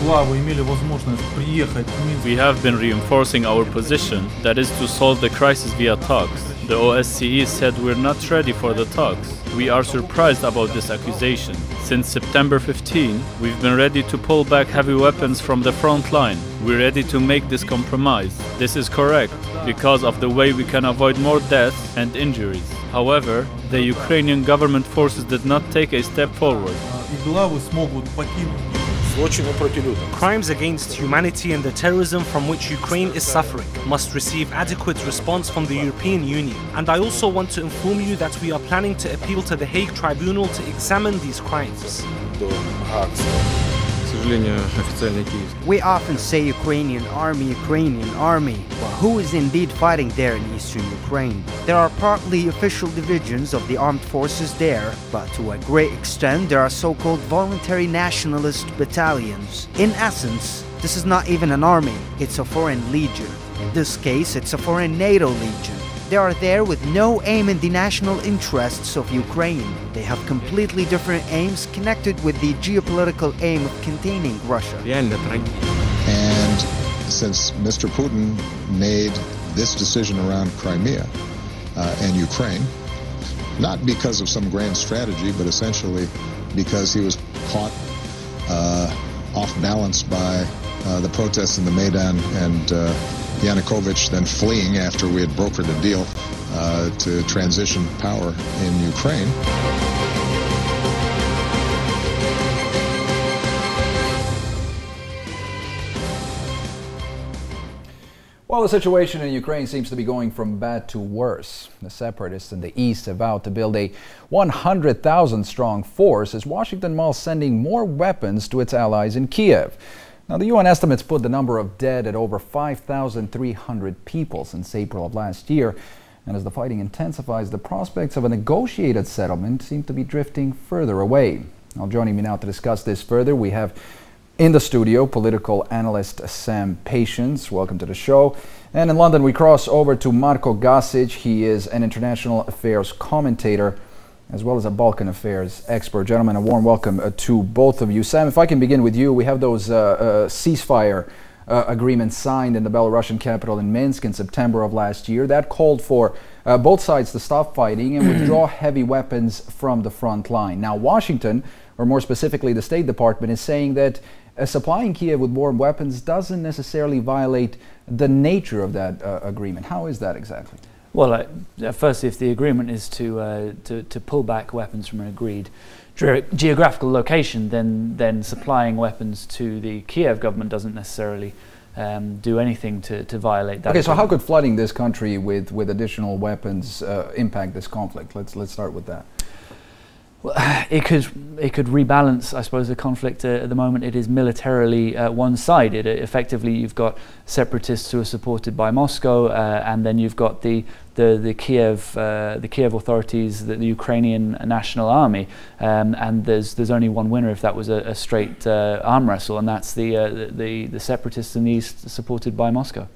We have been reinforcing our position, that is to solve the crisis via talks. The OSCE said we're not ready for the talks. We are surprised about this accusation. Since September 15, we've been ready to pull back heavy weapons from the front line. We're ready to make this compromise. This is correct, because of the way we can avoid more deaths and injuries. However, the Ukrainian government forces did not take a step forward. Crimes against humanity and the terrorism from which Ukraine is suffering must receive adequate response from the European Union. And I also want to inform you that we are planning to appeal to the Hague Tribunal to examine these crimes. We often say Ukrainian army, but who is indeed fighting there in eastern Ukraine? There are partly official divisions of the armed forces there, but to a great extent there are so-called voluntary nationalist battalions. In essence, this is not even an army, it's a foreign legion. In this case, it's a foreign NATO legion. They are there with no aim in the national interests of Ukraine. They have completely different aims connected with the geopolitical aim of containing Russia. And since Mr. Putin made this decision around Crimea and Ukraine, not because of some grand strategy, but essentially because he was caught off balance by the protests in the Maidan and Yanukovych then fleeing after we had brokered a deal to transition power in Ukraine. Well, the situation in Ukraine seems to be going from bad to worse. The separatists in the east have vowed to build a 100,000-strong force as Washington mulls sending more weapons to its allies in Kiev. Now, the UN estimates put the number of dead at over 5,300 people since April of last year. And as the fighting intensifies, the prospects of a negotiated settlement seem to be drifting further away. Now, joining me now to discuss this further, we have in the studio political analyst Sam Patience. Welcome to the show. And in London, we cross over to Marko Gasic. He is an international affairs commentator as well as a Balkan affairs expert. Gentlemen, a warm welcome to both of you. Sam, if I can begin with you, we have those ceasefire agreements signed in the Belarusian capital in Minsk in September of last year. That called for both sides to stop fighting and withdraw heavy weapons from the front line. Now, Washington, or more specifically the State Department, is saying that supplying Kiev with more weapons doesn't necessarily violate the nature of that agreement. How is that exactly? Well, firstly, if the agreement is to pull back weapons from an agreed geographical location, then supplying weapons to the Kiev government doesn't necessarily do anything to violate that. Okay, so how could flooding this country with additional weapons impact this conflict? Let's start with that. Well, it could rebalance, I suppose, the conflict. At the moment, it is militarily one-sided. Effectively, you've got separatists who are supported by Moscow, and then you've got the Kiev authorities, the Ukrainian National Army, and there's only one winner if that was a straight arm wrestle, and that's the separatists in the east supported by Moscow.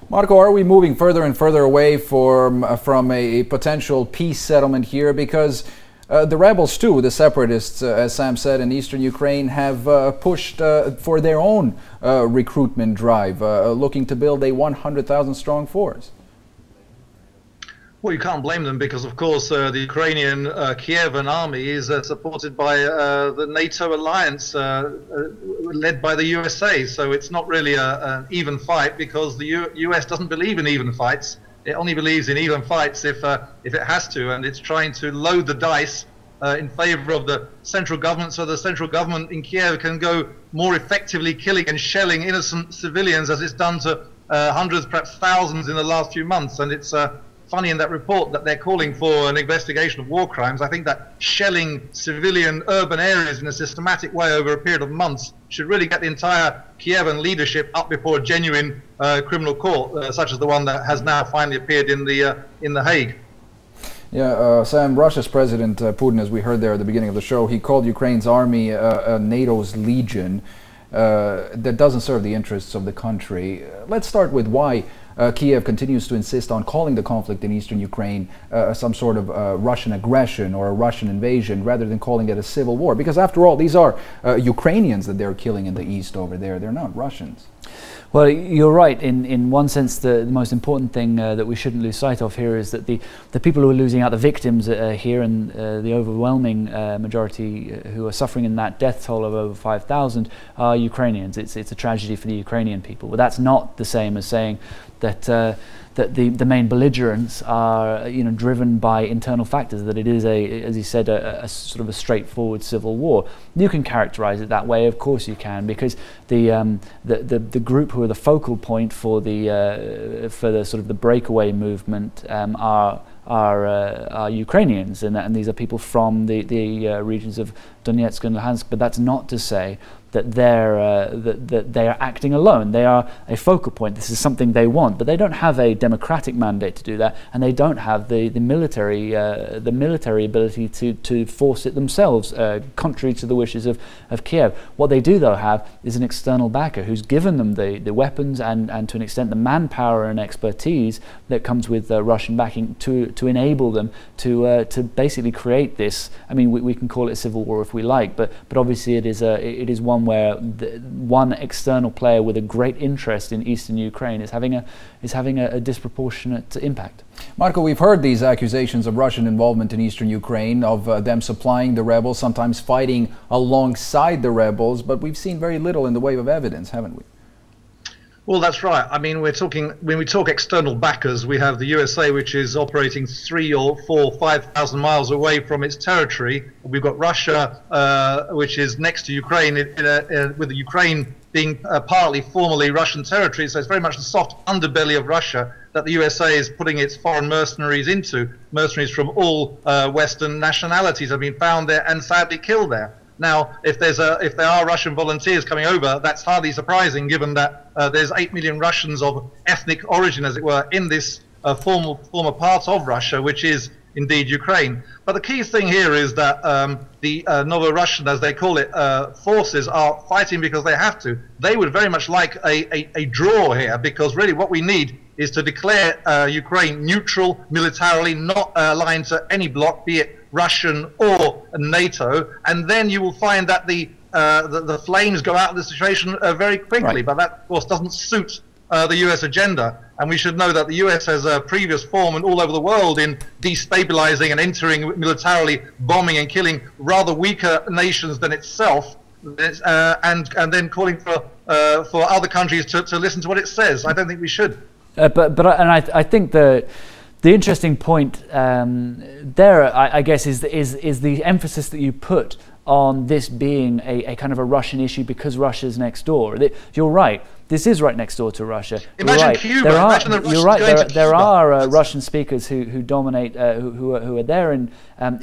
Marko, are we moving further and further away from a potential peace settlement here? Because the rebels too, the separatists, as Sam said, in eastern Ukraine have pushed for their own recruitment drive, looking to build a 100,000 strong force. Well, you can't blame them because, of course, the Ukrainian Kievan army is supported by the NATO alliance led by the USA. So it's not really an even fight because the US doesn't believe in even fights. It only believes in even fights if it has to, and it's trying to load the dice in favor of the central government so the central government in Kiev can go more effectively killing and shelling innocent civilians as it's done to hundreds, perhaps thousands in the last few months. And it's funny in that report that they're calling for an investigation of war crimes. I think that shelling civilian urban areas in a systematic way over a period of months should really get the entire Kievan leadership up before a genuine criminal court, such as the one that has now finally appeared in the Hague. Yeah, Sam, Russia's President Putin, as we heard there at the beginning of the show, he called Ukraine's army NATO's legion that doesn't serve the interests of the country. Let's start with why Kiev continues to insist on calling the conflict in eastern Ukraine some sort of Russian aggression or a Russian invasion rather than calling it a civil war. Because after all, these are Ukrainians that they're killing in the east over there. They're not Russians. Well, you're right. In one sense, the most important thing that we shouldn't lose sight of here is that the people who are losing out, the victims here, and the overwhelming majority who are suffering in that death toll of over 5,000 are Ukrainians. It's a tragedy for the Ukrainian people. But that's not the same as saying that that the main belligerents are driven by internal factors, that it is as you said, a sort of a straightforward civil war. You can characterize it that way, of course you can, because the group who are the focal point for the sort of the breakaway movement are Ukrainians, and these are people from the regions of Donetsk and Luhansk. But that's not to say that they are acting alone. They are a focal point. This is something they want, but they don't have a democratic mandate to do that, and they don't have the military ability to force it themselves, contrary to the wishes of Kiev. What they do, though, have is an external backer who's given them the weapons and to an extent the manpower and expertise that comes with Russian backing to enable them to basically create this. I mean, we can call it a civil war if we like, but obviously it is one where one external player with a great interest in eastern Ukraine is having a disproportionate impact. Marco, we've heard these accusations of Russian involvement in eastern Ukraine, of them supplying the rebels, sometimes fighting alongside the rebels, but we've seen very little in the way of evidence, haven't we? Well, that's right. I mean, when we talk external backers, we have the USA, which is operating 3,000 or 4,000, 5,000 miles away from its territory. We've got Russia, which is next to Ukraine, with the Ukraine being partly formerly Russian territory. So it's very much the soft underbelly of Russia that the USA is putting its foreign mercenaries into. Mercenaries from all Western nationalities have been found there and sadly killed there. Now, if there are Russian volunteers coming over, that's hardly surprising, given that there's 8 million Russians of ethnic origin, as it were, in this former part of Russia, which is indeed Ukraine. But the key thing here is that the Novo-Russian, as they call it, forces are fighting because they have to. They would very much like a draw here, because really what we need is to declare Ukraine neutral militarily, not aligned to any bloc, be it Russian or NATO, and then you will find that the flames go out of the situation very quickly. Right. But that, of course, doesn't suit the US agenda. And we should know that the US has a previous form and all over the world in destabilizing and entering militarily, bombing and killing rather weaker nations than itself, and then calling for other countries to listen to what it says. I don't think we should. I think the interesting point there, I guess, is the emphasis that you put on this being a kind of a Russian issue because Russia's next door. You're right. This is right next door to Russia. Imagine Cuba. Imagine the Russians going to Cuba. There are Russian speakers who dominate, who are there in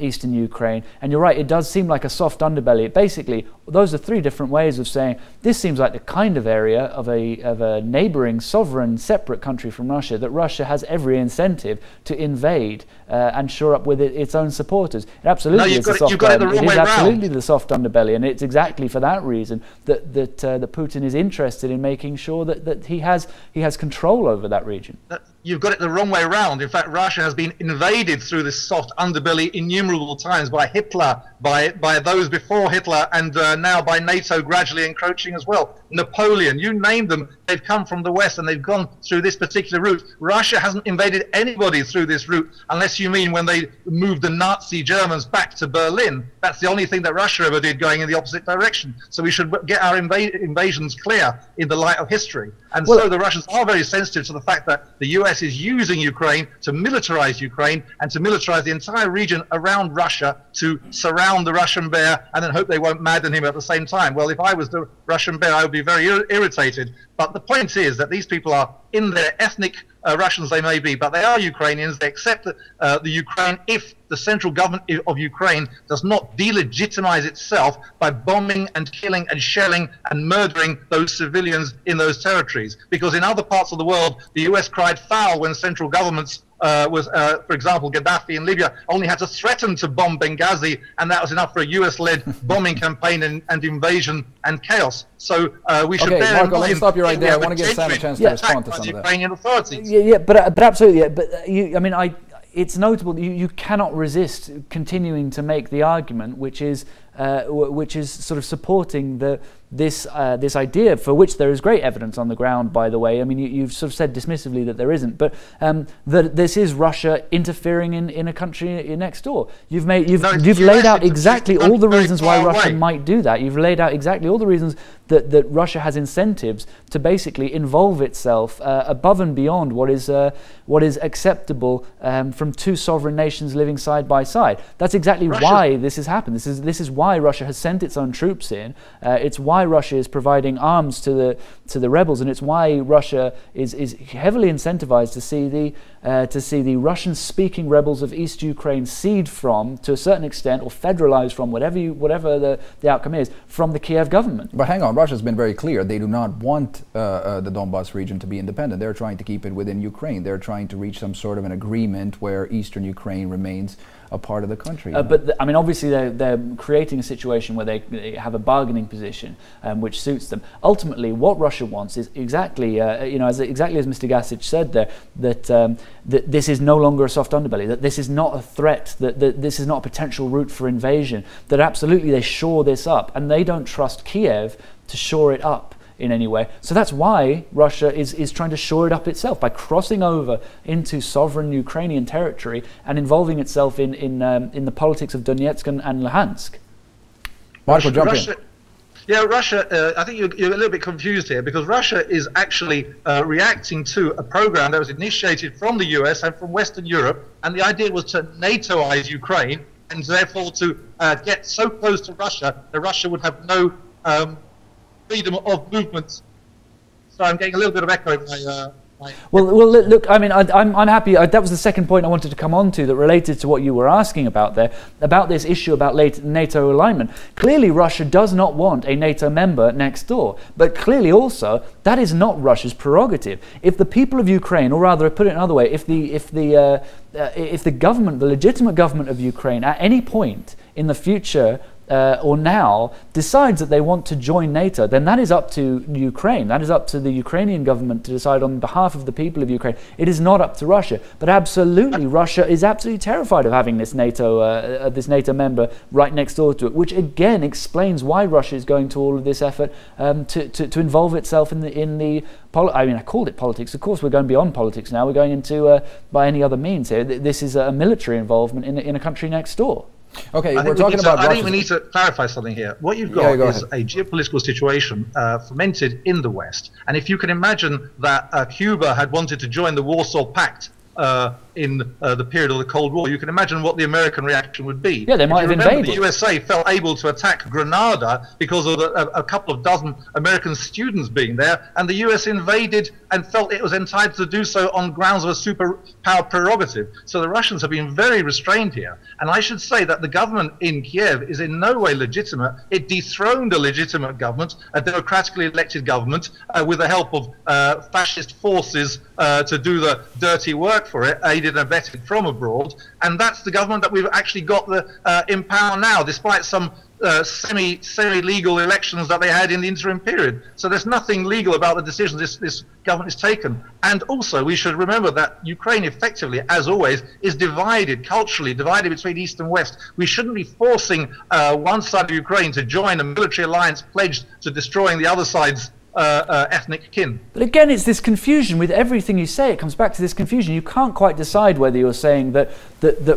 eastern Ukraine. And you're right, it does seem like a soft underbelly. Basically, those are three different ways of saying this seems like the kind of area of a neighboring, sovereign, separate country from Russia that Russia has every incentive to invade and shore up with its own supporters. It absolutely is a soft underbelly. It is absolutely the soft underbelly, and it's exactly for that reason that Putin is interested in making sure that he has control over that region. You've got it the wrong way around. In fact, Russia has been invaded through this soft underbelly innumerable times by Hitler, by those before Hitler, and now by NATO gradually encroaching as well. Napoleon, you name them, they've come from the West and they've gone through this particular route. Russia hasn't invaded anybody through this route, unless you mean when they moved the Nazi Germans back to Berlin. That's the only thing that Russia ever did, going in the opposite direction. So we should get our invasions clear in the light of history. And so the Russians are very sensitive to the fact that the US is using Ukraine to militarize Ukraine and to militarize the entire region around Russia, to surround the Russian bear and then hope they won't madden him at the same time. Well, if I was the Russian bear, I would be very irritated. But the point is that these people are in their ethnic Russians, they may be, but they are Ukrainians. They accept the Ukraine if the central government of Ukraine does not delegitimize itself by bombing and killing and shelling and murdering those civilians in those territories. Because in other parts of the world, the US cried foul when central governments for example, Gaddafi in Libya only had to threaten to bomb Benghazi, and that was enough for a US-led bombing campaign and invasion and chaos. So we should bear in mind. Let me stop you right there. I want to give Sam a chance to respond to some of that. Ukrainian authorities. But absolutely. But it's notable. You cannot resist continuing to make the argument, which is sort of supporting this idea, for which there is great evidence on the ground, by the way. I mean, you've sort of said dismissively that there isn't, but that this is Russia interfering in a country next door. You've laid out exactly all the reasons why Russia might do that. You've laid out exactly all the reasons that Russia has incentives to basically involve itself above and beyond what is acceptable from two sovereign nations living side by side. That's exactly why this has happened. This is why Russia has sent its own troops in. It's why Russia is providing arms to the rebels, and it's why Russia is heavily incentivized to see the Russian-speaking rebels of East Ukraine cede from, to a certain extent, or federalize from, whatever the outcome is, from the Kiev government. But hang on, Russia's been very clear. They do not want the Donbas region to be independent. They're trying to keep it within Ukraine. They're trying to reach some sort of an agreement where Eastern Ukraine remains a part of the country. But I mean, obviously, they're creating a situation where they have a bargaining position which suits them. Ultimately, what Russia wants is exactly, exactly as Mr. Gasic said there, that this is no longer a soft underbelly, that this is not a threat, that this is not a potential route for invasion, that absolutely they shore this up, and they don't trust Kiev to shore it up in any way. So that's why Russia is trying to shore it up itself by crossing over into sovereign Ukrainian territory and involving itself in the politics of Donetsk and Luhansk. Marco, jump in. Yeah, Russia, I think you're a little bit confused here, because Russia is actually reacting to a program that was initiated from the US and from Western Europe, and the idea was to NATOize Ukraine, and therefore to get so close to Russia that Russia would have no freedom of movement. So I'm getting a little bit of echo in my Well, look. I mean, I'm happy. That was the second point I wanted to come on to, that related to what you were asking about there, about this issue about NATO alignment. Clearly, Russia does not want a NATO member next door, but clearly also that is not Russia's prerogative. If the people of Ukraine, or rather, put it another way, if the government, the legitimate government of Ukraine, at any point in the future or now decides that they want to join NATO, then that is up to Ukraine. That is up to the Ukrainian government to decide on behalf of the people of Ukraine. It is not up to Russia. But absolutely, Russia is absolutely terrified of having this NATO member right next door to it, which again explains why Russia is going to all of this effort to involve itself in the I mean, I called it politics. Of course, we're going beyond politics now. We're going into by any other means here. This is a military involvement in a country next door. Okay, we're talking about I think we need to clarify something here. What you've got is a geopolitical situation fermented in the West. And if you can imagine that Cuba had wanted to join the Warsaw Pact in the period of the Cold War, you can imagine what the American reaction would be. Yeah, they might have invaded. The USA felt able to attack Grenada because of a couple of dozen American students being there, and the US invaded and felt it was entitled to do so on grounds of a superpower prerogative. So the Russians have been very restrained here. And I should say that the government in Kiev is in no way legitimate. It dethroned a legitimate government, a democratically elected government, with the help of fascist forces to do the dirty work for it, aided and abetted from abroad. And that's the government that we've actually got in power now, despite some semi-legal elections that they had in the interim period. So there's nothing legal about the decisions this government has taken. And also, we should remember that Ukraine effectively, as always, is culturally divided between East and West. We shouldn't be forcing one side of Ukraine to join a military alliance pledged to destroying the other side's ethnic kin. But again, it's this confusion with everything you say. It comes back to this confusion. You can't quite decide whether you're saying that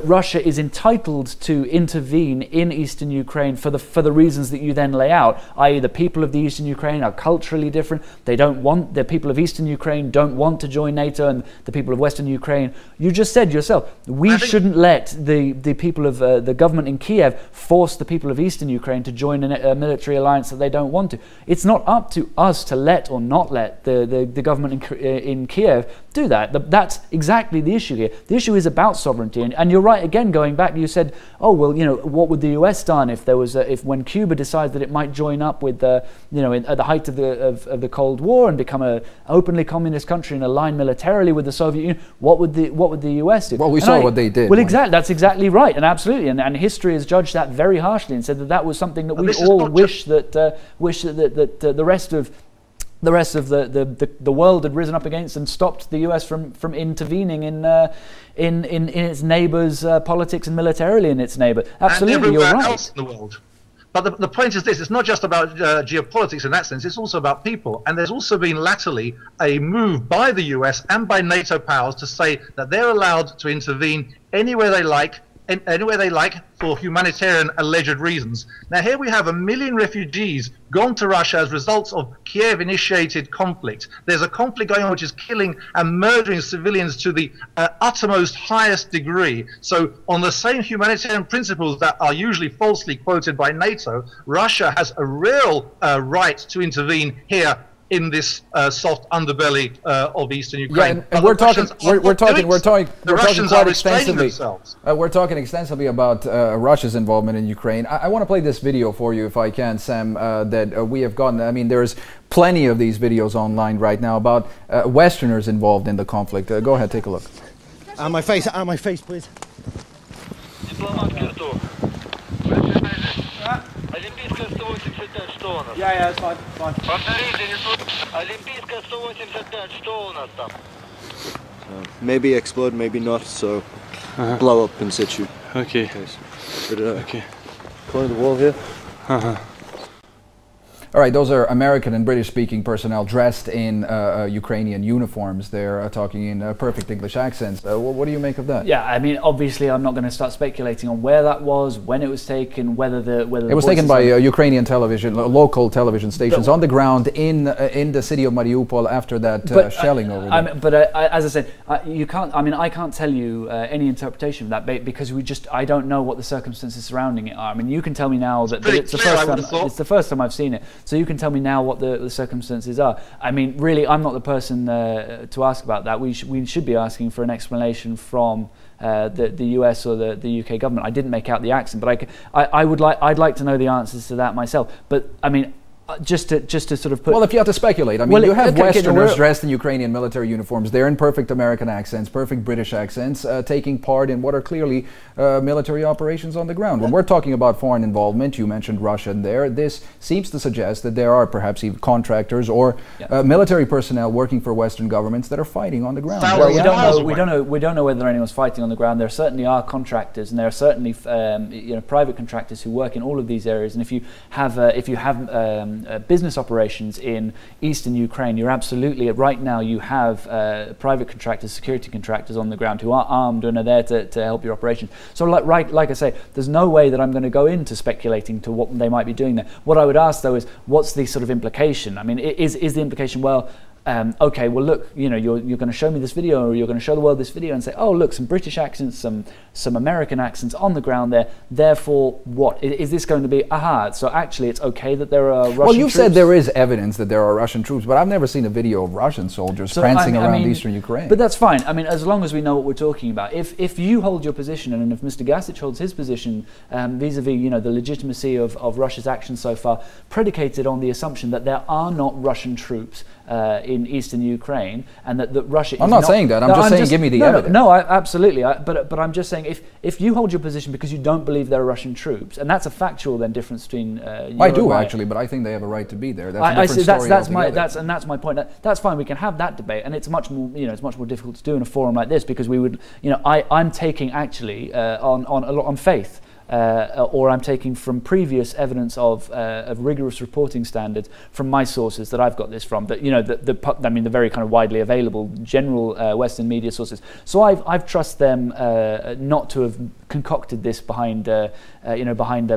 Russia is entitled to intervene in eastern Ukraine for the reasons that you then lay out, i.e. the people of the eastern Ukraine are culturally different. The people of eastern Ukraine don't want to join NATO, and the people of western Ukraine. You just said yourself, we shouldn't let the people of the government in Kiev force the people of eastern Ukraine to join a military alliance that they don't want to. It's not up to us to let or not let the government in Kiev do that. That's exactly the issue here. The issue is about sovereignty, and you're right. Again, going back, you said, oh well, you know, what would the US done if there was if when Cuba decided that it might join up with at the height of the Cold War and become a openly communist country and align militarily with the Soviet Union? What would the US do? Well, we saw what they did. Well, exactly. That's exactly right, and absolutely, and history has judged that very harshly and said that that was something that we all wish that the rest of the world had risen up against and stopped the US from intervening in its neighbours' politics and militarily in its neighbour. Absolutely, you're right. And everywhere else in the world. But the point is this: it's not just about geopolitics in that sense. It's also about people. And there's also been latterly a move by the US and by NATO powers to say that they're allowed to intervene anywhere they like for humanitarian alleged reasons. Now here we have 1 million refugees gone to Russia as results of Kiev-initiated conflict. There's a conflict going on which is killing and murdering civilians to the uttermost highest degree. So on the same humanitarian principles that are usually falsely quoted by NATO, Russia has a real right to intervene here in this soft underbelly of eastern Ukraine. Yeah, and we're talking quite extensively. We're talking extensively about Russia's involvement in Ukraine. I want to play this video for you, if I can, Sam, that we have gotten. I mean, there's plenty of these videos online right now about Westerners involved in the conflict. Go ahead, take a look. On my face, please. Yeah, it's fine. Maybe explode, maybe not, so blow up in situ. Okay. But, okay. Going to the wall here. All right, those are American and British-speaking personnel dressed in Ukrainian uniforms. They're talking in perfect English accents. What do you make of that? Yeah, I mean, obviously, I'm not going to start speculating on where that was, when it was taken, whether it was taken by Ukrainian television, local television stations on the ground in the city of Mariupol after that shelling over there. As I said, you can't. I mean, I can't tell you any interpretation of that because I don't know what the circumstances surrounding it are. I mean, you can tell me now that it's the first time. It's the first time I've seen it. So you can tell me now what the circumstances are. I mean, really, I'm not the person to ask about that. We should be asking for an explanation from the US or the UK government. I didn't make out the accent, but I'd like to know the answers to that myself. But I mean, just to sort of put... Well, if you have to speculate, I mean, you have Westerners dressed in Ukrainian military uniforms. They're in perfect American accents, perfect British accents, taking part in what are clearly military operations on the ground. When we're talking about foreign involvement, you mentioned Russia there, this seems to suggest that there are perhaps even contractors or military personnel working for Western governments that are fighting on the ground. Well, we don't know whether anyone's fighting on the ground. There certainly are contractors, and there are certainly private contractors who work in all of these areas. And if you have business operations in eastern Ukraine, you're absolutely right now. You have private contractors, security contractors on the ground who are armed and are there to help your operation. So, like I say, there's no way that I'm going to go into speculating to what they might be doing there. What I would ask though is, what's the sort of implication? I mean, is the implication, well, okay, well look, you're going to show me this video, or you're going to show the world this video and say, oh look, some British accents, some American accents on the ground there, therefore what? Is this going to be, so actually it's okay that there are Russian troops? Well, you've said there is evidence that there are Russian troops, but I've never seen a video of Russian soldiers prancing around eastern Ukraine. But that's fine. I mean, as long as we know what we're talking about. If you hold your position, and if Mr. Gasic holds his position, vis-a-vis, the legitimacy of Russia's actions so far, predicated on the assumption that there are not Russian troops in eastern Ukraine, and that Russia is I'm not saying that. I'm just saying give me the evidence. No, absolutely. But I'm just saying if you hold your position because you don't believe there are Russian troops, and that's a factual then difference between you I do actually, but I think they have a right to be there. That's a different story altogether. That's my point. That's fine. We can have that debate, and it's much more it's much more difficult to do in a forum like this because we would I'm taking actually on faith. Or I'm taking from previous evidence of rigorous reporting standards from my sources that I've got this from. That the very kind of widely available general Western media sources. So I've trust them not to have concocted this behind their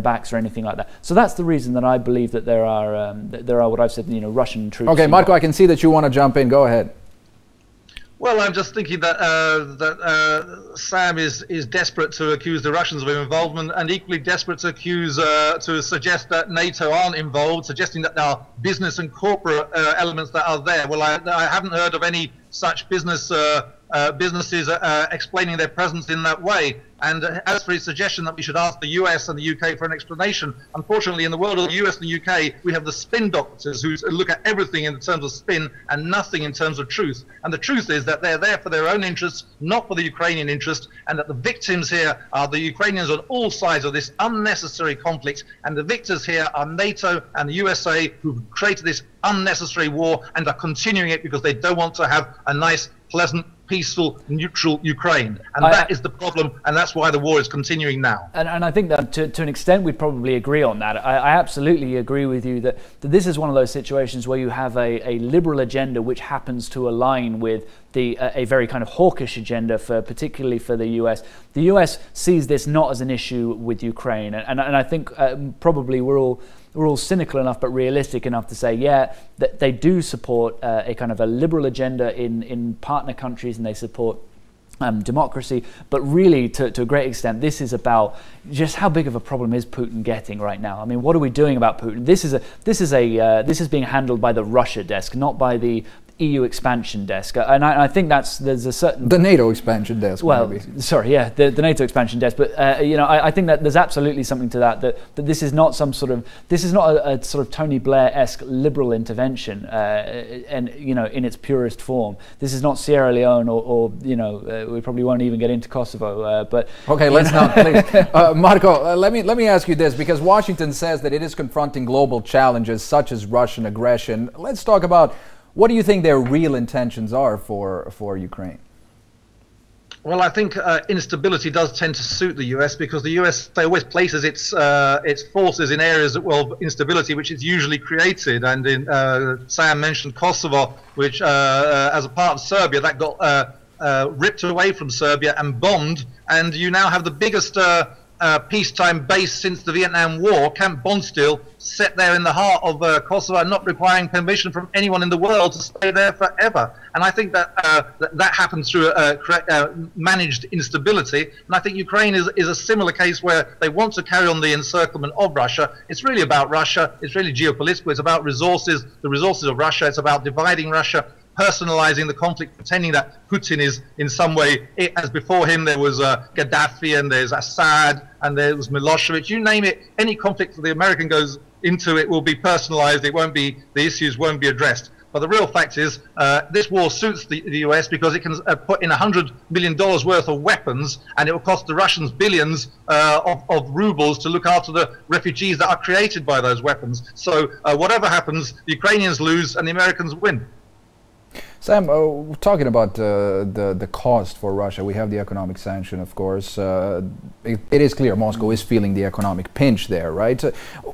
backs or anything like that. So that's the reason that I believe that there are what I've said Russian troops. Okay, Marko, I can see that you want to jump in. Go ahead. Well, I'm just thinking that Sam is desperate to accuse the Russians of involvement, and equally desperate to accuse to suggest that NATO aren't involved, suggesting that there are business and corporate elements that are there. Well, I haven't heard of any such businesses explaining their presence in that way. And as for his suggestion that we should ask the US and the UK for an explanation, unfortunately, in the world of the US and the UK, we have the spin doctors who look at everything in terms of spin and nothing in terms of truth. And the truth is that they're there for their own interests, not for the Ukrainian interest, and that the victims here are the Ukrainians on all sides of this unnecessary conflict. And the victors here are NATO and the USA, who've created this unnecessary war and are continuing it because they don't want to have a nice, pleasant, peaceful, neutral Ukraine. And that is the problem, and that's why the war is continuing now. And I think that to an extent we'd probably agree on that. I absolutely agree with you that this is one of those situations where you have a liberal agenda which happens to align with a very kind of hawkish agenda, particularly for the US. The US sees this not as an issue with Ukraine, and I think probably we're all cynical enough but realistic enough to say, yeah, that they do support a kind of a liberal agenda in partner countries, and they support democracy, but really to a great extent this is about just how big of a problem is Putin getting right now. I mean, what are we doing about Putin? This is being handled by the Russia desk, not by the EU expansion desk, and I think there's a certain the NATO expansion desk. Well, maybe. Sorry, yeah, the NATO expansion desk, but I think that there's absolutely something to that this is not some sort of a sort of Tony Blair-esque liberal intervention, and in its purest form. This is not Sierra Leone or we probably won't even get into Kosovo. But okay, let's not, please. Marco, let me ask you this, because Washington says that it is confronting global challenges such as Russian aggression. Let's talk about, what do you think their real intentions are for Ukraine? Well, I think instability does tend to suit the US, because the US always places its forces in areas of instability which it's usually created. And Sam mentioned Kosovo, which as a part of Serbia, that got ripped away from Serbia and bombed, and you now have the biggest peacetime base since the Vietnam War, Camp Bondsteel, set there in the heart of Kosovo, not requiring permission from anyone in the world to stay there forever. And I think that that happens through managed instability. And I think Ukraine is a similar case where they want to carry on the encirclement of Russia. It's really about Russia. It's really geopolitical. It's about resources, the resources of Russia. It's about dividing Russia, personalizing the conflict, pretending that Putin is in some way, as before him there was Gaddafi, and there's Assad, and there was Milosevic. You name it, any conflict that the American goes into, it will be personalized. It won't be, the issues won't be addressed. But the real fact is, this war suits the US because it can put in $100 million worth of weapons, and it will cost the Russians billions of rubles to look after the refugees that are created by those weapons. So whatever happens, the Ukrainians lose and the Americans win. Sam, talking about the cost for Russia, we have the economic sanction, of course. It is clear Moscow is feeling the economic pinch there, right?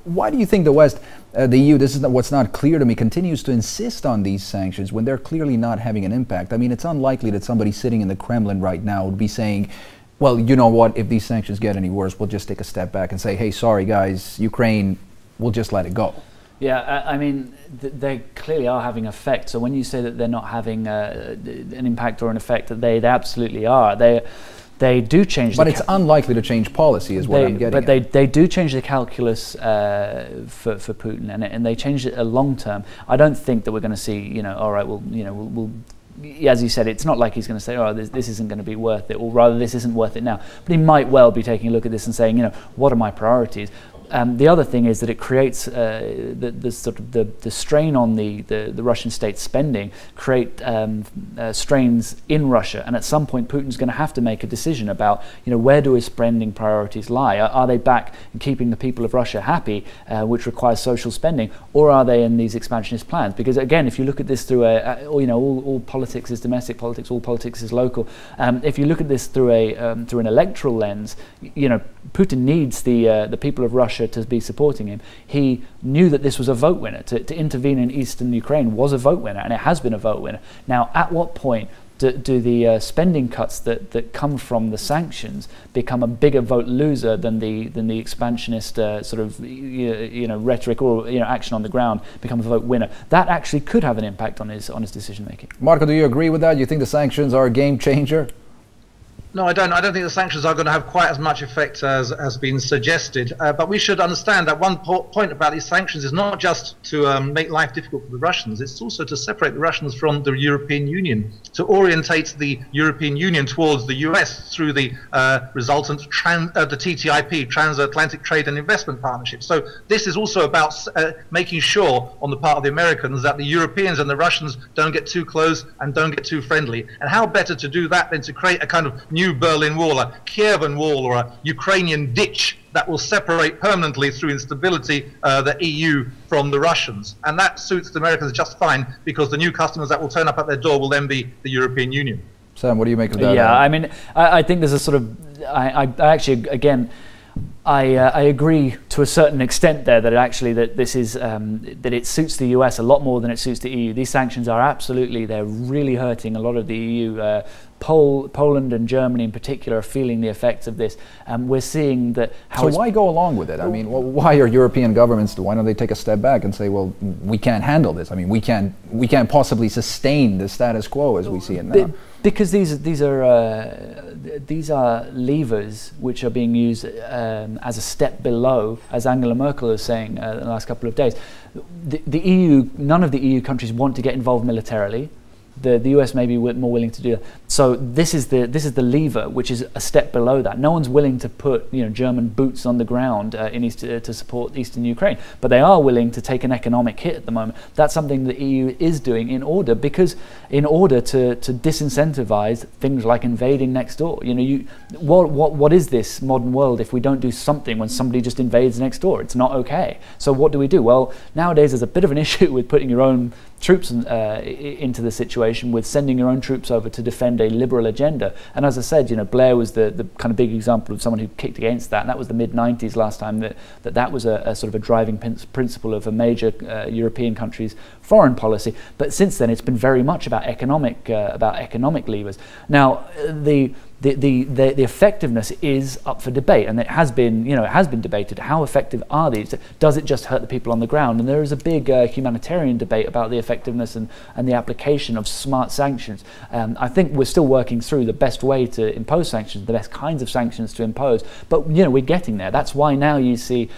Why do you think the West, the EU, this is what's not clear to me, continues to insist on these sanctions when they're clearly not having an impact? I mean, it's unlikely that somebody sitting in the Kremlin right now would be saying, well, you know what, if these sanctions get any worse, we'll just take a step back and say, hey, sorry guys, Ukraine, we'll just let it go. Yeah, I mean, they clearly are having effect. So when you say that they're not having an impact or an effect, that they absolutely are. They do change. But it's unlikely to change policy, is what I'm getting. But they do change the calculus for Putin, and they change it long term. I don't think that we're going to see, all right, we'll as you said, it's not like he's going to say, oh, this isn't going to be worth it, or rather, this isn't worth it now. But he might well be taking a look at this and saying, what are my priorities? The other thing is that it creates the strain on the Russian state spending, create strains in Russia, and at some point Putin's going to have to make a decision about where do his spending priorities lie. Are they back in keeping the people of Russia happy, which requires social spending, or are they in these expansionist plans? Because again, if you look at this through all politics is domestic politics, all politics is local. If you look at this through an electoral lens, Putin needs the people of Russia to be supporting him. He knew that this was a vote winner. To intervene in eastern Ukraine was a vote winner, and it has been a vote winner. Now, at what point do the spending cuts that come from the sanctions become a bigger vote loser than the expansionist sort of rhetoric or action on the ground become a vote winner? That actually could have an impact on his decision making. Marco, do you agree with that? You think the sanctions are a game changer? No, I don't. I don't think the sanctions are going to have quite as much effect as has been suggested. But we should understand that one point about these sanctions is not just to make life difficult for the Russians. It's also to separate the Russians from the European Union, to orientate the European Union towards the US through the resultant the TTIP, Transatlantic Trade and Investment Partnership. So this is also about making sure on the part of the Americans that the Europeans and the Russians don't get too close and don't get too friendly. And how better to do that than to create a kind of new Berlin Wall, a Kievan Wall, or a Ukrainian ditch that will separate permanently through instability the EU from the Russians. And that suits the Americans just fine, because the new customers that will turn up at their door will then be the European Union. Sam, what do you make of that? Yeah, I mean, I think there's a sort of, I actually, again, I agree to a certain extent there that actually this is that it suits the US a lot more than it suits the EU. These sanctions are absolutely, they're really hurting a lot of the EU. Poland and Germany in particular are feeling the effects of this. We're seeing that. So why go along with it? I mean, why are European governments? Why don't they take a step back and say, well, we can't handle this. I mean, we can't possibly sustain the status quo as we see it now. Because these are levers which are being used as a step below, as Angela Merkel is saying in the last couple of days. The EU, none of the EU countries want to get involved militarily. The US may be more willing to do that. So this is the lever, which is a step below that. No one's willing to put German boots on the ground to support eastern Ukraine, but they are willing to take an economic hit at the moment. That's something the EU is doing in order to disincentivize things like invading next door. What is this modern world if we don't do something when somebody just invades next door? It's not okay. So what do? Well, nowadays there's a bit of an issue with putting your own troops into the situation, with sending your own troops over to defend a liberal agenda. And as I said, Blair was the kind of big example of someone who kicked against that, and that was the mid-90s last time that was a sort of a driving principle of a major European country's foreign policy. But since then, it's been very much about economic levers. Now, the effectiveness is up for debate, and it has been debated. How effective are these? Does it just hurt the people on the ground? And there is a big humanitarian debate about the effectiveness and the application of smart sanctions. I think we're still working through the best way to impose sanctions, the best kinds of sanctions to impose. But we're getting there. That's why now you see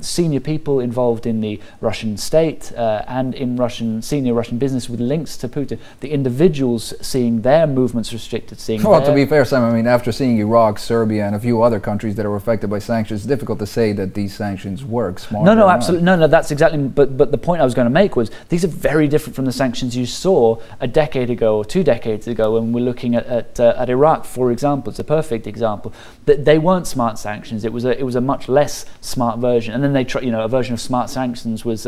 senior people involved in the Russian state and in senior Russian business with links to Putin. The individuals seeing their movements restricted, to be fair, Sam, I mean, after seeing Iraq, Serbia, and a few other countries that are affected by sanctions, it's difficult to say that these sanctions work. No, absolutely. No, that's exactly. But the point I was going to make was these are very different from the sanctions you saw a decade ago or 2 decades ago when we're looking at Iraq, for example. It's a perfect example. That they weren't smart sanctions. It was a much less smart version. And then they a version of smart sanctions was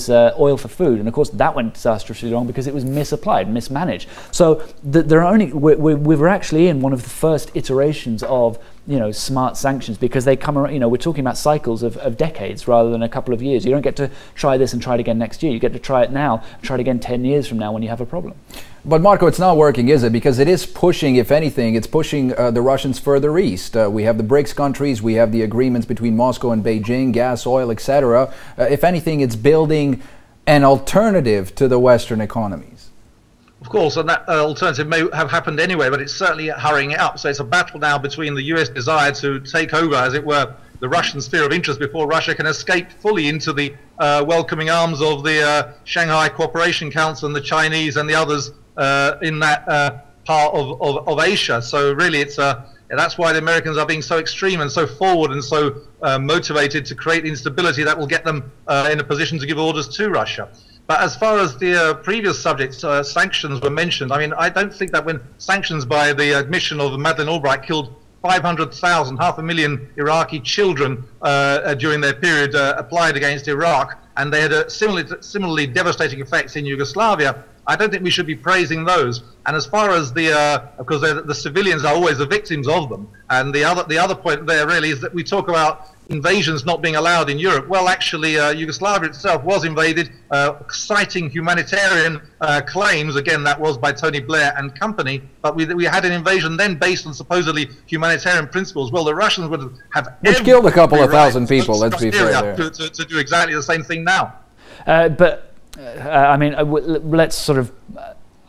oil for food, and of course that went disastrously wrong because it was misapplied, mismanaged. So we're actually in one of the first iterations of smart sanctions, because they come around. We're talking about cycles of decades rather than a couple of years. You don't get to try this and try it again next year. You get to try it now and try it again 10 years from now when you have a problem. But Marco, it's not working, is it? Because it is pushing, if anything, it's pushing the Russians further east. We have the BRICS countries, we have the agreements between Moscow and Beijing, gas, oil, etc. If anything, it's building an alternative to the Western economies. Of course, and that alternative may have happened anyway, but it's certainly hurrying it up. So it's a battle now between the US desire to take over, as it were, the Russian sphere of interest before Russia can escape fully into the welcoming arms of the Shanghai Cooperation Council and the Chinese and the others in that part of Asia. So really, that's why the Americans are being so extreme and so forward and so motivated to create instability that will get them in a position to give orders to Russia. But as far as the previous subjects, sanctions were mentioned. I mean, I don't think that when sanctions by the admission of Madeleine Albright killed 500,000, 500,000 Iraqi children during their period applied against Iraq, and they had similarly devastating effects in Yugoslavia, I don't think we should be praising those. And as far as of course, the civilians are always the victims of them. And the other point there really is that we talk about invasions not being allowed in Europe. Well, actually, Yugoslavia itself was invaded, citing humanitarian claims. Again, that was by Tony Blair and company. But we had an invasion then based on supposedly humanitarian principles. Well, the Russians would have which killed a couple of thousand people. Let's be fair there. To do exactly the same thing now. I mean, let's sort of.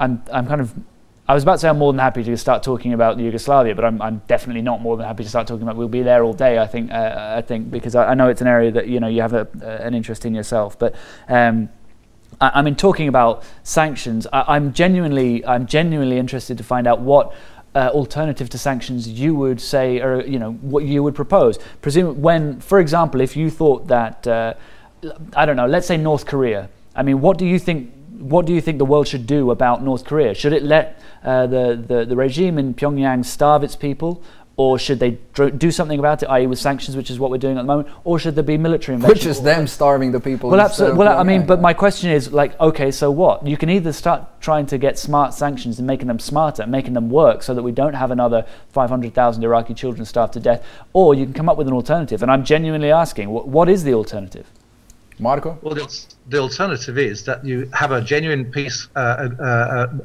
I was about to say I'm more than happy to start talking about Yugoslavia, but I'm definitely not more than happy to start talking about. We'll be there all day, I think, because I know it's an area that you have an interest in yourself. But I mean, talking about sanctions, I'm genuinely interested to find out what alternative to sanctions you would say, or what you would propose. When, for example, if you thought that I don't know, let's say North Korea. I mean, what do you think the world should do about North Korea? Should it let the regime in Pyongyang starve its people, or should they do something about it, i.e. with sanctions, which is what we're doing at the moment, or should there be military invasion? Which is them starving the people. Well, absolutely. Well, I mean, but my question is, like, okay, so what? You can either start trying to get smart sanctions and making them smarter, making them work so that we don't have another 500,000 Iraqi children starved to death, or you can come up with an alternative. And I'm genuinely asking, what is the alternative? Marco? Well, the alternative is that you have a genuine peace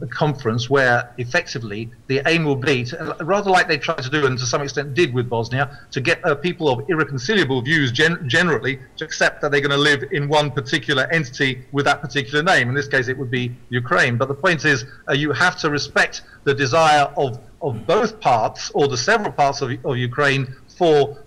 conference where effectively the aim will be, rather like they tried to do and to some extent did with Bosnia, to get people of irreconcilable views generally to accept that they're going to live in one particular entity with that particular name. In this case, it would be Ukraine. But the point is, you have to respect the desire of both parts, or the several parts of Ukraine, for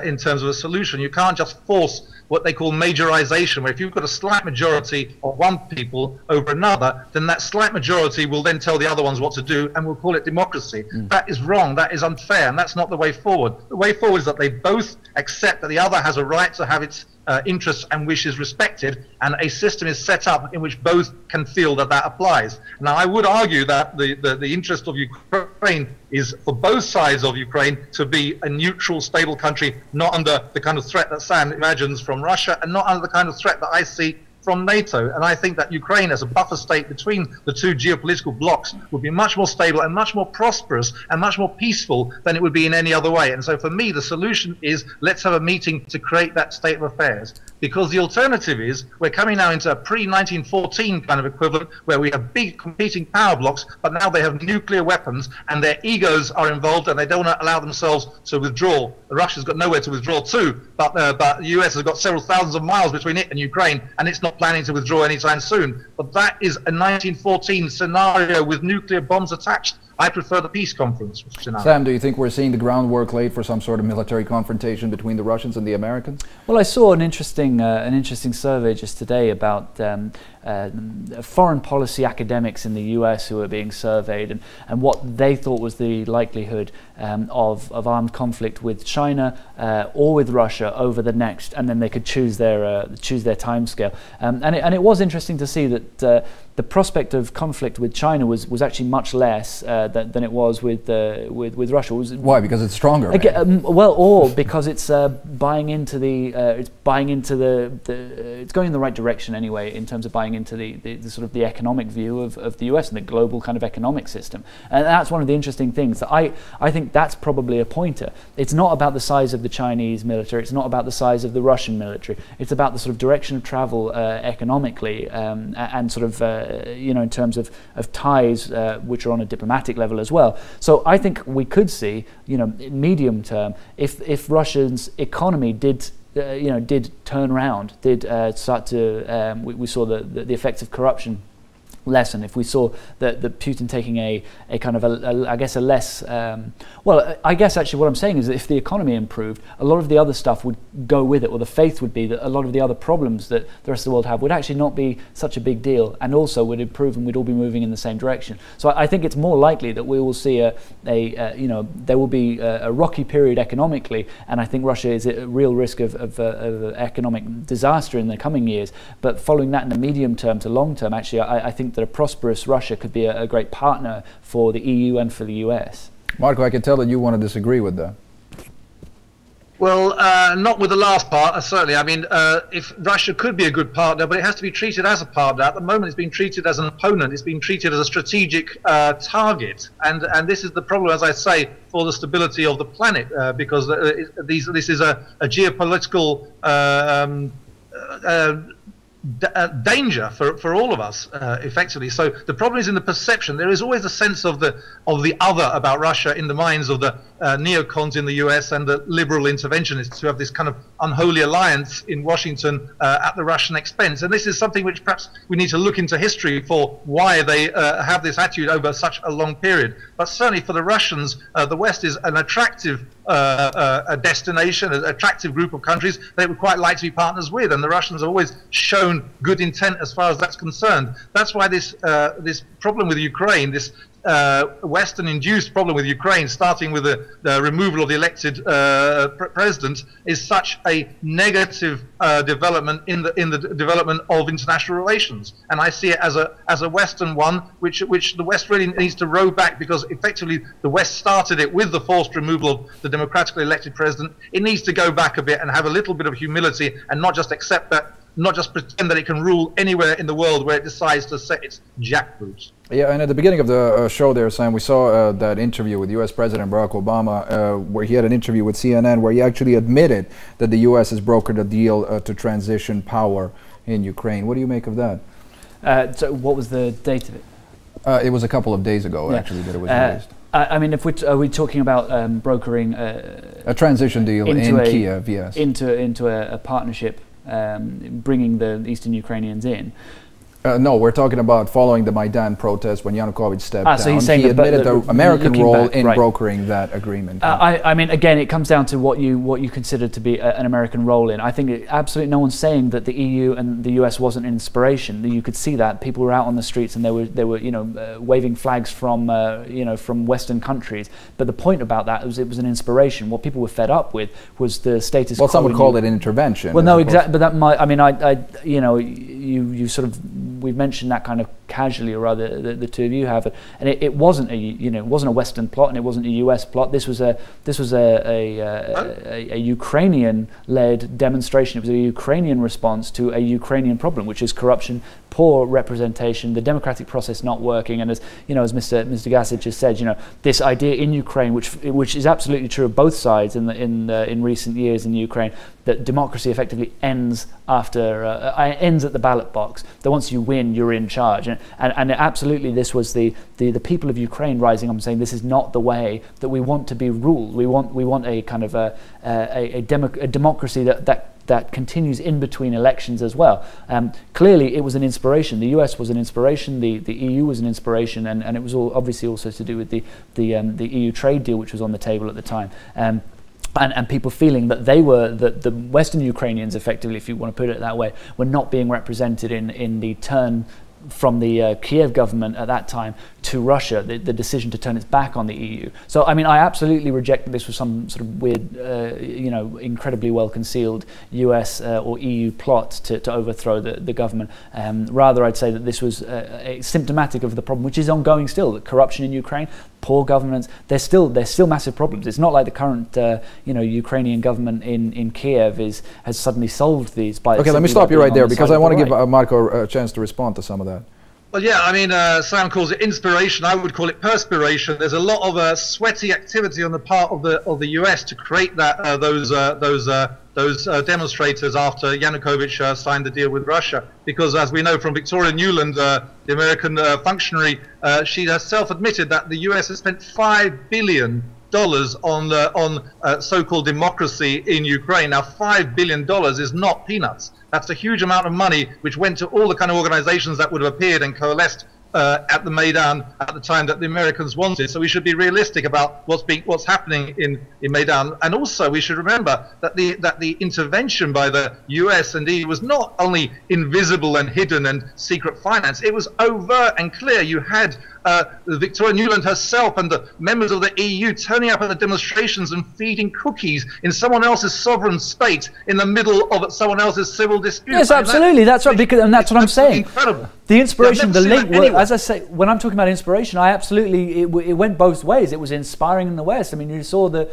in terms of a solution. You can't just force what they call majorization, where if you've got a slight majority of one people over another, then that slight majority will then tell the other ones what to do, and we'll call it democracy. That is wrong, that is unfair, and that's not the way forward. The way forward is that they both accept that the other has a right to have its interests and wishes respected, and a system is set up in which both can feel that that applies. Now, I would argue that the interest of Ukraine is for both sides of Ukraine to be a neutral, stable country, not under the kind of threat that Sam imagines from Russia, and not under the kind of threat that I see from NATO. And I think that Ukraine, as a buffer state between the two geopolitical blocks, would be much more stable and much more prosperous and much more peaceful than it would be in any other way. And so for me, the solution is, let's have a meeting to create that state of affairs. Because the alternative is, we're coming now into a pre-1914 kind of equivalent, where we have big competing power blocks, but now they have nuclear weapons, and their egos are involved, and they don't allow themselves to withdraw. Russia's got nowhere to withdraw to, but the US has got several thousands of miles between it and Ukraine, and it's not planning to withdraw anytime soon. But that is a 1914 scenario with nuclear bombs attached. I prefer the peace conference scenario. Sam, do you think we're seeing the groundwork laid for some sort of military confrontation between the Russians and the Americans? Well, I saw an interesting survey just today about foreign policy academics in the US who were being surveyed, and what they thought was the likelihood of armed conflict with China or with Russia over the next, and then they could choose their timescale. And it was interesting to see that the prospect of conflict with China was actually much less than it was with Russia. Why? Because it's stronger. Well, or because it's buying into it's going in the right direction anyway, in terms of buying into the sort of the economic view of the US and the global kind of economic system. And that's one of the interesting things that I think that's probably a pointer. It's not about the size of the Chinese military, it's not about the size of the Russian military, it's about the sort of direction of travel economically, and sort of in terms of ties which are on a diplomatic level as well. So I think we could see, in medium term, if Russia's economy did turn around, did start to, we saw the effects of corruption lessen, if we saw that Putin taking a kind of I guess a less well, I guess actually what I'm saying is that if the economy improved, a lot of the other stuff would go with it, or the faith would be that a lot of the other problems that the rest of the world have would actually not be such a big deal, and also would improve, and we'd all be moving in the same direction. So I think it's more likely that we will see there will be a rocky period economically, and I think Russia is at a real risk of economic disaster in the coming years. But following that in the medium term to long term, actually I think that a prosperous Russia could be a great partner for the EU and for the US. Marco, I can tell that you want to disagree with that. Well, not with the last part, certainly. I mean, if Russia could be a good partner, but it has to be treated as a partner. At the moment, it's being treated as an opponent. It's being treated as a strategic target. And this is the problem, as I say, for the stability of the planet, because this is a geopolitical danger for all of us, effectively. So the problem is in the perception. There is always a sense of the other about Russia in the minds of the neocons in the US and the liberal interventionists who have this kind of unholy alliance in Washington at the Russian expense. And this is something which perhaps we need to look into history for, why they have this attitude over such a long period. But certainly for the Russians, the West is an attractive a destination, an attractive group of countries they would quite like to be partners with, and the Russians have always shown good intent as far as that's concerned. That's why this problem with Ukraine, this Western-induced problem with Ukraine, starting with the removal of the elected president, is such a negative development in the development of international relations. And I see it as a Western one, which the West really needs to row back, because effectively the West started it with the forced removal of the democratically elected president. It needs to go back a bit and have a little bit of humility, and not just accept that, not just pretend that it can rule anywhere in the world where it decides to set its jackboots. Yeah, and at the beginning of the show there, Sam, we saw that interview with U.S. President Barack Obama, where he had an interview with CNN, where he actually admitted that the U.S. has brokered a deal to transition power in Ukraine. What do you make of that? So what was the date of it? It was a couple of days ago, actually, that it was released. I mean, are we talking about brokering a transition deal in Kiev? Yes, into a partnership, bringing the Eastern Ukrainians in. No, we're talking about following the Maidan protest when Yanukovych stepped down. So he's saying he admitted the American role back, in right, brokering that agreement. I mean, again, it comes down to what you consider to be an American role in. I think absolutely no one's saying that the EU and the US wasn't an inspiration. You could see that people were out on the streets and they were waving flags from from Western countries. But the point about that was it was an inspiration. What people were fed up with was the status quo. Well, some would call it an intervention. Well, no, exactly. But that might. I mean, you sort of. We've mentioned that kind of casually, or rather, the two of you have, and it wasn't it wasn't a Western plot, and it wasn't a US plot. This was a Ukrainian-led demonstration. It was a Ukrainian response to a Ukrainian problem, which is corruption, poor representation, the democratic process not working, and as Mr. Gasic just said, this idea in Ukraine, which is absolutely true of both sides in recent years in Ukraine, that democracy effectively ends ends at the ballot box. That once you win, you're in charge, and absolutely, this was the people of Ukraine rising up and saying this is not the way that we want to be ruled. We want a kind of a democracy that continues in between elections as well. Clearly, it was an inspiration. The US was an inspiration. The EU was an inspiration, and it was all obviously also to do with the EU trade deal, which was on the table at the time. And people feeling that that the Western Ukrainians, effectively, if you want to put it that way, were not being represented in the turn from the Kiev government at that time to Russia, the decision to turn its back on the EU. So, I mean, I absolutely reject that this was some sort of weird, incredibly well-concealed US or EU plot to overthrow the government. Rather, I'd say that this was symptomatic of the problem, which is ongoing still. The corruption in Ukraine, poor governance, there's still massive problems. It's not like the current, Ukrainian government in Kiev has suddenly solved these. Okay, let me stop you right there, because I want to give Marco a chance to respond to some of that. Well, yeah, I mean, Sam calls it inspiration. I would call it perspiration. There's a lot of sweaty activity on the part of the US to create those demonstrators after Yanukovych signed the deal with Russia. Because, as we know from Victoria Nuland, the American functionary, she herself admitted that the US has spent $5 billion on so-called democracy in Ukraine. Now, $5 billion is not peanuts. That's a huge amount of money which went to all the kind of organizations that would have appeared and coalesced at the Maidan at the time that the Americans wanted. So we should be realistic about what's happening in Maidan. And also we should remember that the intervention by the US and EU was not only invisible and hidden and secret finance. It was overt and clear. You had Victoria Nuland herself and the members of the EU turning up at the demonstrations and feeding cookies in someone else's sovereign state in the middle of someone else's civil dispute. Yes, absolutely. That's right. Because, and that's what I'm saying. Incredible. The inspiration, the link, anywhere. as I say, when I'm talking about inspiration, I absolutely, it went both ways. It was inspiring in the West. I mean, you saw the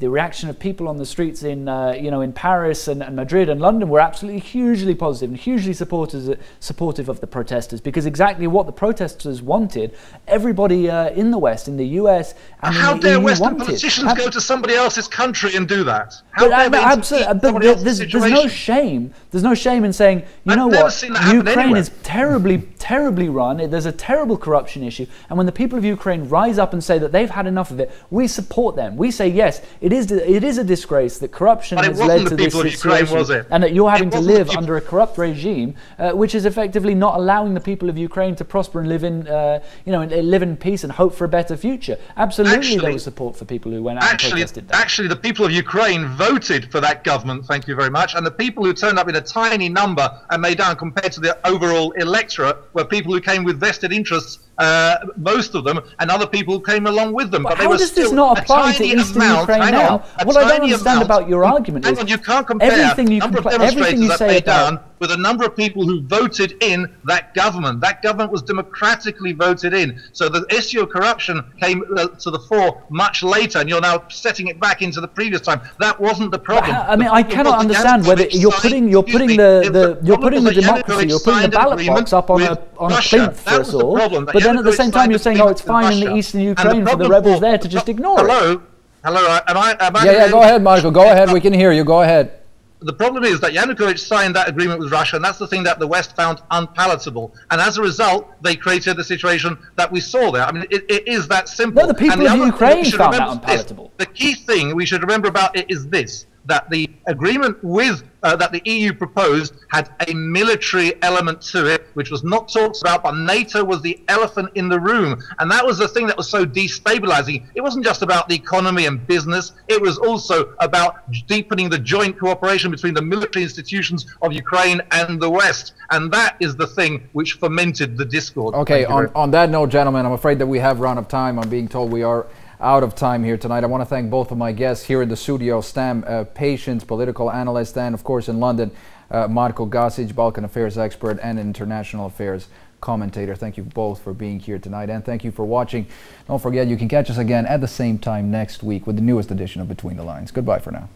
reaction of people on the streets in, you know, in Paris and Madrid and London were absolutely hugely positive and hugely supportive of the protesters, because exactly what the protesters wanted, everybody in the West, in the US, and how in the dare EU Western wanted. politicians go to somebody else's country and do that? How But, dare they absolutely, intervene in but somebody else's there's no situation? shame. There's no shame in saying, you I've know never what, seen that happen Ukraine anywhere. is terribly run. There's a terrible corruption issue, and when the people of Ukraine rise up and say that they've had enough of it, we support them. We say yes, it is a disgrace that corruption But it has wasn't led the to this people of Ukraine, situation, was it? and that you're having It to wasn't the live people- under a corrupt regime, which is effectively not allowing the people of Ukraine to prosper and live in, you know, live in peace and hope for a better future. Absolutely, there was support for people who went out and protested that. Actually, the people of Ukraine voted for that government, thank you very much, and the people who turned up in a tiny number and made down compared to the overall electorate were people who came with vested interests, most of them, and other people who came along with them. But they how were does this still not a apply to tiny Eastern amount- Ukraine hang now? on, a What I don't tiny understand amount- about your argument hang is on, you can't compare everything you number of compla- everything you demonstrators that say made about down with a number of people who voted in that government. That government was democratically voted in. So the issue of corruption came to the fore much later, and you're now setting it back into the previous time. That wasn't the problem. I mean, I cannot understand whether you're putting the democracy, you're putting the ballot box up on a plinth for us all, but then at the same time you're saying, oh, it's fine in the eastern Ukraine for the rebels there to just ignore it. Hello, am I Yeah, go ahead, Michael. Go ahead. We can hear you. Go ahead. The problem is that Yanukovych signed that agreement with Russia, and that's the thing that the West found unpalatable. And as a result, they created the situation that we saw there. I mean, it is that simple. No, the people of Ukraine found that unpalatable. The key thing we should remember about it is this, that the agreement with that the EU proposed had a military element to it, which was not talked about, but NATO was the elephant in the room. And that was the thing that was so destabilizing. It wasn't just about the economy and business. It was also about deepening the joint cooperation between the military institutions of Ukraine and the West. And that is the thing which fomented the discord. Okay, on that note, gentlemen, I'm afraid that we have run out of time. I'm being told we are out of time here tonight. I want to thank both of my guests here in the studio, Stam Patience, political analyst, and of course in London, Marko Gasic, Balkan affairs expert and international affairs commentator. Thank you both for being here tonight, and thank you for watching. Don't forget, you can catch us again at the same time next week with the newest edition of Between the Lines. Goodbye for now.